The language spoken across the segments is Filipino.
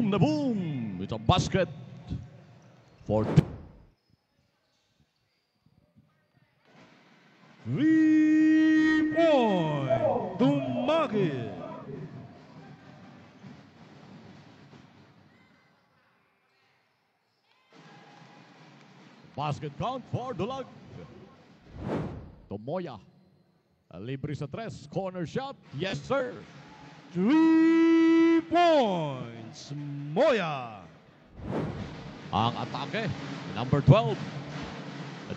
boom na boom. It's a basket for 3-point Dumaguete. basket count for Dulag. Tomoya. Libre sa tres. Corner shot. Yes, sir. 3 points Moya. Ang atake. Number 12.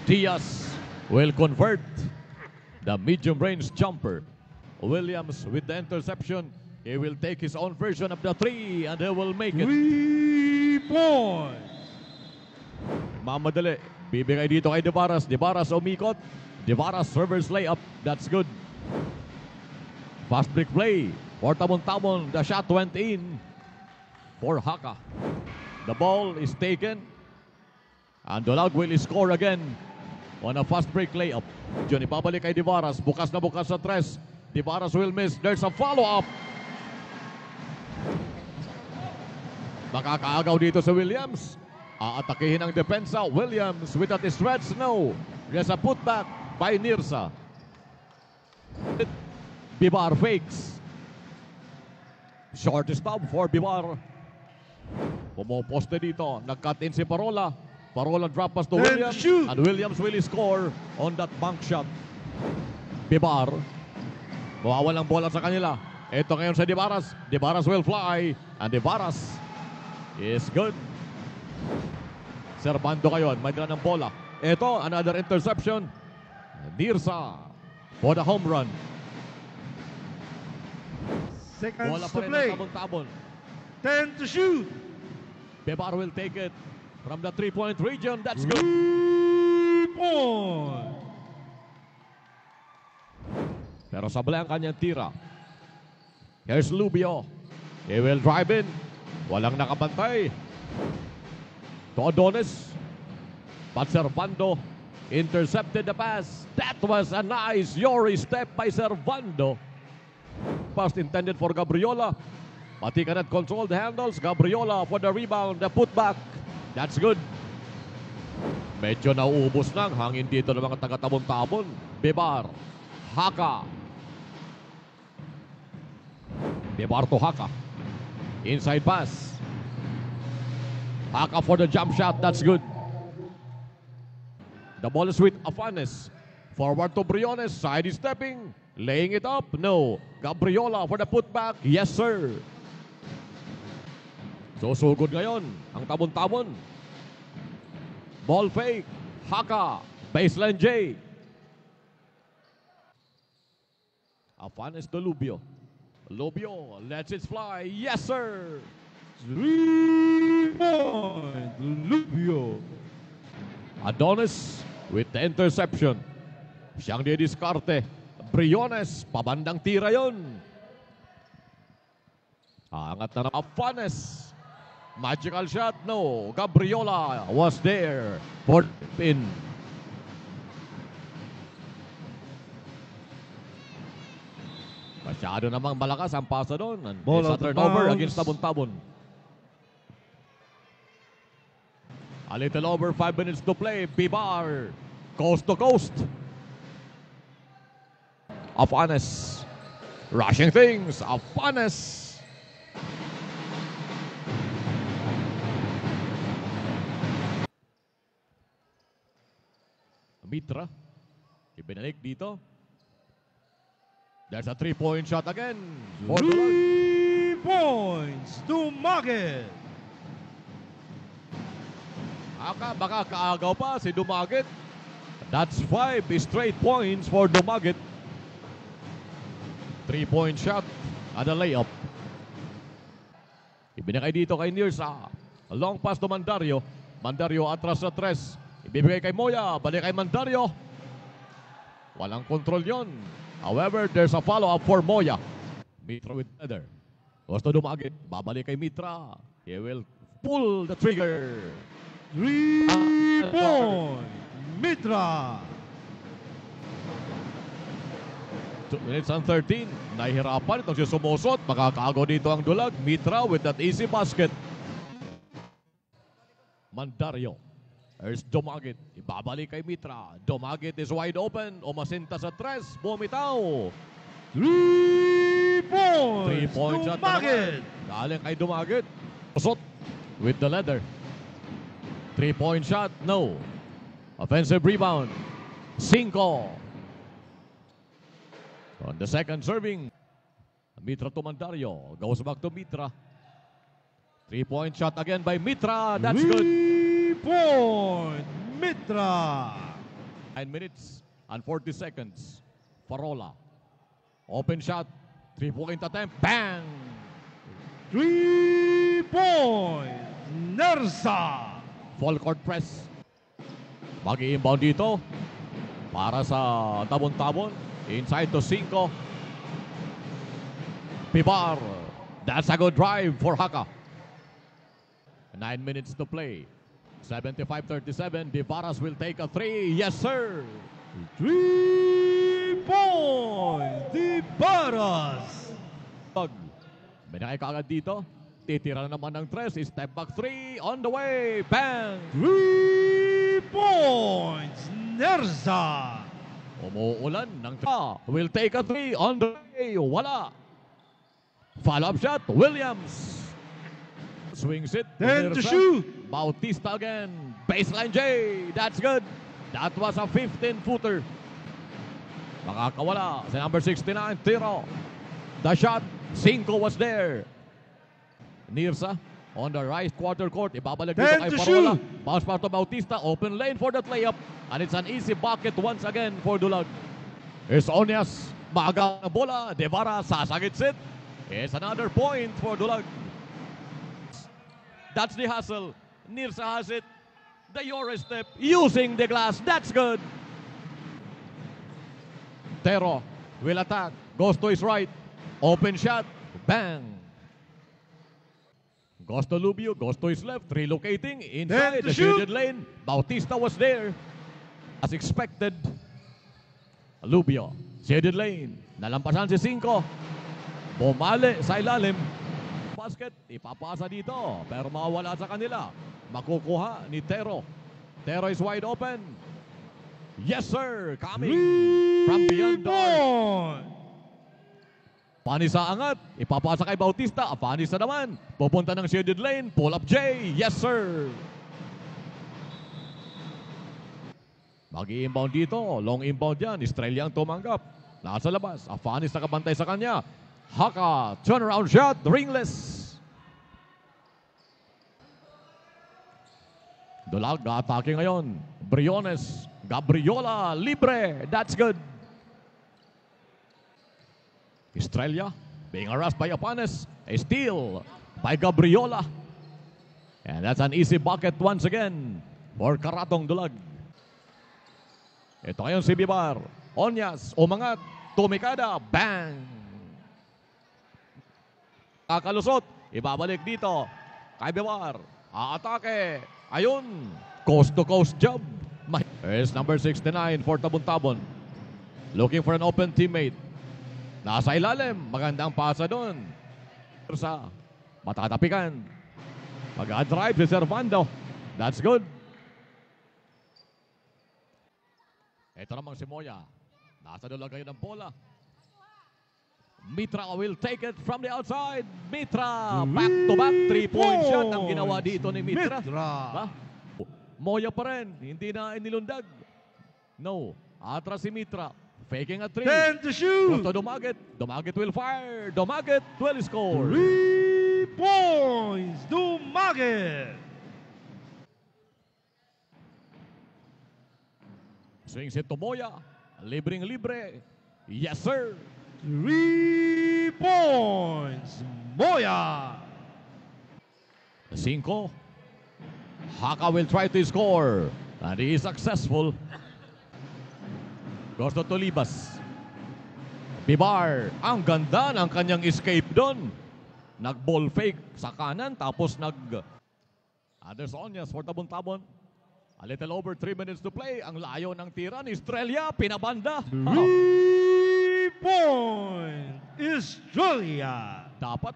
Diaz will convert the medium range jumper. Williams with the interception. He will take his own version of the three and he will make it. 3 points. Mamadali. Bibigay dito kay Devaras. Devaras umikot. Devaras reverse layup. That's good. Fast break play. For Tabon-Tabon. The shot went in for Haka. The ball is taken. And Dulag will score again on a fast break layup. Diyan ibabalik kay Devaras. Bukas na bukas sa tres. Devaras will miss. There's a follow-up. Makakaagaw dito sa Williams. Aatakihin ang depensa. Williams with that stretch. No. There's a putback by Nirsa. Bibar fakes. Short stop for Bibar. Pumoposte dito. Nag-cut in si Parola. Parola drop pass to Williams. And Williams will score on that bank shot. Bibar. Mawawalang bola sa kanila. Ito ngayon sa Devaras. Devaras will fly. And Devaras is good. Servando kayon. May dala ng bola. Ito, another interception. Nirsa for the home run. Seconds Bola to pa rin play. ang Tabon-Tabon. 10 to shoot. Bibar will take it from the three-point region. That's good. 3 points. Pero sablay ang kanyang tira. Here's Lubio. He will drive in. Walang nakabantay. To Adonis. But Servando intercepted the pass. That was a nice Yori step by Servando. Pass intended for Gabriola. But he cannot control the handles. Gabriola for the rebound. The putback. That's good. Medyo nauubos ng hangin dito ng mga taga-Tabon-Tabon. Bibar. Haka. Bibar to Haka. Inside pass. Haka for the jump shot. That's good. The ball is with Afanes. Forward to Briones. Side stepping. Laying it up. No. Gabriola for the putback. Yes, sir. Susugod ngayon ang Tabon-Tabon. Ball fake. Haka. Baseline J. Afanes to Lubio. Lubio lets it fly. Yes, sir. 3 points Lubio. Adonis with the interception. Siyang didiskarte. Briones, pabandang tira yon. Angat na ng Afanes. Magical shot, no. Gabriola was there for pin. Masyado namang malakas ang pasa doon. Ball It's a out of turnover bounds. against Tabon-Tabon. A little over 5 minutes to play. Bibar, coast to coast. Afanes, rushing things. Afanes. Mitra, ibinalik dito. There's a 3-point shot again. 3 points Dumaguete. Baka kaagaw pa si Dumaguete. That's 5 straight points for Dumaguete. 3-point shot and a layup. Ibinigay dito kay Nirsa. A long pass to Mandario. Mandario atras sa tres. Ibibigay kay Moya. Balik kay Mandario. Walang kontrol yon. However, there's a follow-up for Moya. Mitra with header. Goes to Dumaguete. Babalik kay Mitra. He will pull the trigger. 3 points Mitra. 2 minutes and 13. Nahihirapan itong si Sumusot. Makakaagaw dito ang Dulag. Mitra with that easy basket. Mandario. There's Domagit. Ibabalik kay Mitra. Domagit is wide open. Umasinta sa tres. Bumitaw. 3 points. 3 points at Dumaguete. galing kay Domagit. Pusot with the leather. 3-point shot. No. Offensive rebound. 5. On the second serving. Mitra to Mandario. Goes back to Mitra. 3-point shot again by Mitra. That's good. 3-point Mitra. 9 minutes and 40 seconds. Farola. Open shot. 3-point attempt. Bang! 3-point Nersa. Full court press. Mag-i-inbound dito. Para sa tabon-tabon. Inside to 5. Pibar. That's a good drive for Haka. 9 minutes to play. 75-37. Divaras will take a 3. Yes, sir. 3-point Divaras. May nakikagad dito. Titira na naman ng 3. Step back 3. On the way. Bang! 3 points Nersa. Umuulan ng 3. Will take a 3. On the way. Wala. Follow-up shot. Williams. Swings it. 10 to Nersa. shoot. Bautista again. Baseline J. That's good. That was a 15-footer. Makakawala sa number 69, Tiro. The shot. 5 was there. Nirsa on the right quarter court. Ibabalik dito 10 kay to Parola. shoot. Bounce pass to Bautista. Open lane for that layup. And it's an easy bucket once again for Dulag. Here's Onyas. Maaga na bola. Devara sasagitsit. It's another point for Dulag. That's the hustle. Nirsa has it. The Euro step using the glass. That's good. Tero will attack. Goes to his right. Open shot. Bang. Goes to Lubio. Goes to his left. Relocating inside the shoot. shaded lane. Bautista was there. As expected. Lubio. Shaded lane. Nalampasan si 5. Bumali sa ilalim. Basket. Ipapasa dito. Pero mawala sa kanila. Makukuha ni Tero. Tero is wide open. Yes, sir. Coming from beyond the arc. 3-point. Panisa angat. Ipapasa kay Bautista. Panisa naman. Pupunta ng shaded lane. Pull up J. Yes, sir. Mag-i-inbound dito. Long inbound yan. Estrella ang tumanggap. Nasa labas. Afanis nakabantay sa kanya. Haka. Turnaround shot. Ringless. Dulag. Atake ngayon. Briones. Gabriola. Libre. That's good. Estrella being harassed by Apanes. A steal by Gabriola. And that's an easy bucket once again for Karatong Dulag. Ito ngayon si Bibar. Onyas, umangat, tumikada, bang! Kakalusot, ibabalik dito kay Bibar. Aatake, ayun, coast-to-coast job. Here's number 69 for Tabon-Tabon. Looking for an open teammate. Nasa ilalim, magandang pasa doon. Sa matatapikan. Mag-drive si Servando. That's good. Ito namang si Moya. Nasa dulag ngayon ng bola. Mitra will take it from the outside. Mitra, back-to-back 3-point shot ang ginawa dito ni Mitra. Ba? Moya pa rin, hindi na inilundag. No, atras si Mitra. Faking a 3. 10 to shoot. Goes to Domagit. Domagit will fire. Domagit will score. 3 points Dumaguete. Swings it to Moya. Libreng-libre. Yes, sir. 3 points Moya. 5. Haka will try to score. And he is successful. Goes to Tolibas. Bibar. Ang ganda ng kanyang escape doon. Nag-ball fake sa kanan. Tapos Anders Onyas for Tabon-Tabon. A little over 3 minutes to play. Ang layo ng tira ni Estrella. Pinabanda. 3 point Estrella. Dapat.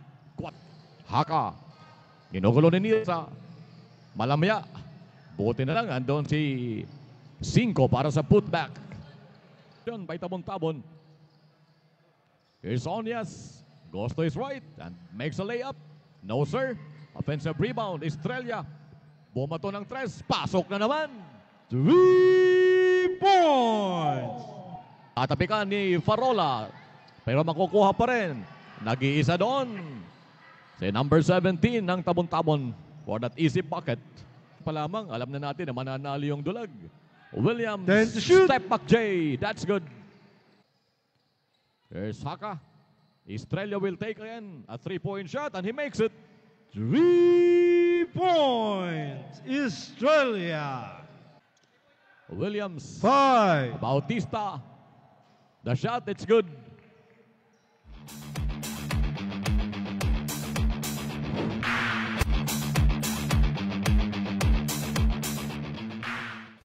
Haka. Ginugulo ni Nirsa. Malamya. Buti na lang, andun si Cinco para sa putback. Yun, by tabon-tabon. Here's Onyas. Goes to his right and makes a layup. No, sir. Offensive rebound, Estrella. Bumato ng tres. Pasok na naman. 3 points. Tatapikan ni Farola. Pero makukuha pa rin. Nag-iisa doon. Si number 17 ng tabon-tabon for that easy bucket. Pa lamang, alam na natin na mananalo yung dulag. Williams, 10 to shoot. step back J. That's good. Here's Haka. Estrella will take again a 3-point shot and he makes it. 3 points. Australia. Williams, 5. Bautista. The shot, it's good.